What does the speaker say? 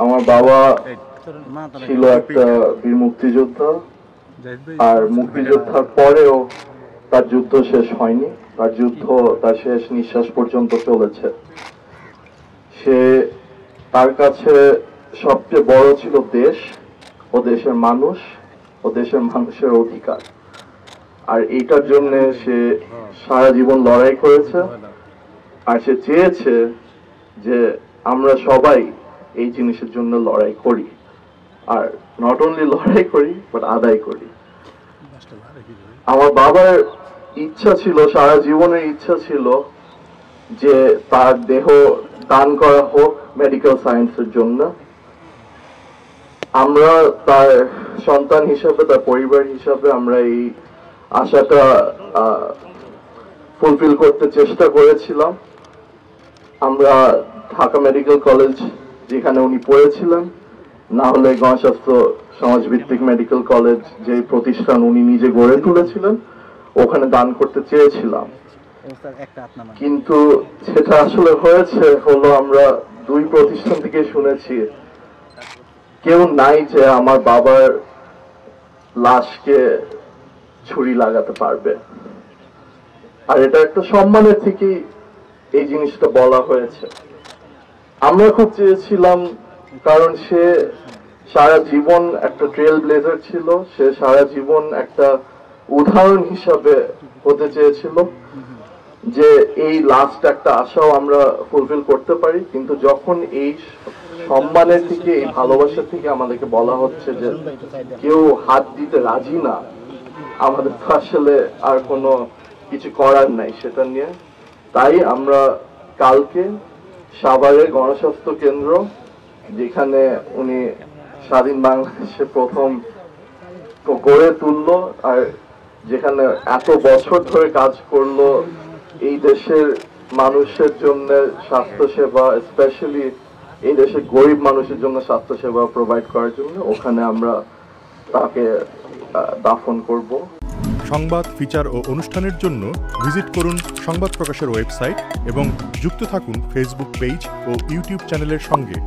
আমার বাবা ছিল একটা বীর মুক্তিযোদ্ধা, আর মুক্তিযোদ্ধার পরেও তার যুদ্ধ শেষ হয়নি, তার যুদ্ধ তার শেষ নিঃশ্বাস পর্যন্ত চলেছে। তার কাছে সবচেয়ে বড় ছিল দেশ ও দেশের মানুষ ও দেশের মানুষের অধিকার, আর এইটার জন্য সে সারা জীবন লড়াই করেছে। আর সে চেয়েছে যে আমরা সবাই এই জিনিসের জন্য লড়াই করি, আর নট অনলি লড়াই করি বাট আদায় করি। আমার বাবার ইচ্ছা ছিল, সারা জীবনের ইচ্ছা ছিল যে তার দেহ দান করা হোক মেডিকেল সায়েন্সের জন্য। আমরা তার সন্তান হিসাবে, তার পরিবার হিসাবে আমরা এই আশাটা ফুলফিল করতে চেষ্টা করেছিলাম। আমরা ঢাকা মেডিকেল কলেজ, যেখানে উনি পড়েছিলেন, না হলে গণস্বাস্থ্য সমাজভিত্তিক মেডিকেল কলেজ, যে প্রতিষ্ঠান উনি নিজে গড়ে তুলেছিলেন, ওখানে দান করতে চেয়েছিলাম। কিন্তু সেটা আসলে হলো আমরা দুই প্রতিষ্ঠান থেকে শুনেছি কেউ নাই যে আমার বাবার লাশকে ছুরি লাগাতে পারবে। আর এটা একটা সম্মানের থেকেই এই জিনিসটা বলা হয়েছে। আমরা খুব চেয়েছিলাম, কারণ সে সারা জীবন একটা ট্রেল ব্লেজার ছিল, সে সারা জীবন একটা উদাহরণ হিসাবে হতে চেয়েছিল যে এই লাস্ট একটা আশাও আমরা ফুলফিল করতে পারি। কিন্তু যখন এই সম্মানের থেকে, এই ভালোবাসা থেকে আমাদেরকে বলা হচ্ছে যে কেউ হাত দিতে রাজি না, আমাদের তো আসলে আর কোনো কিছু করার নাই সেটা নিয়ে। তাই আমরা কালকে সাভারের গণস্বাস্থ্য কেন্দ্র, যেখানে উনি স্বাধীন বাংলাদেশে প্রথম গড়ে তুললো, আর যেখানে এত বছর ধরে কাজ করলো এই দেশের মানুষের জন্য স্বাস্থ্যসেবা, স্পেশালি এই দেশের গরিব মানুষের জন্য স্বাস্থ্যসেবা প্রোভাইড করার জন্য, ওখানে আমরা তাকে দাফন করব। সংবাদ, ফিচার ও অনুষ্ঠানের জন্য ভিজিট করুন সংবাদ প্রকাশের ওয়েবসাইট এবং যুক্ত থাকুন ফেসবুক পেজ ও ইউটিউব চ্যানেলের সঙ্গে।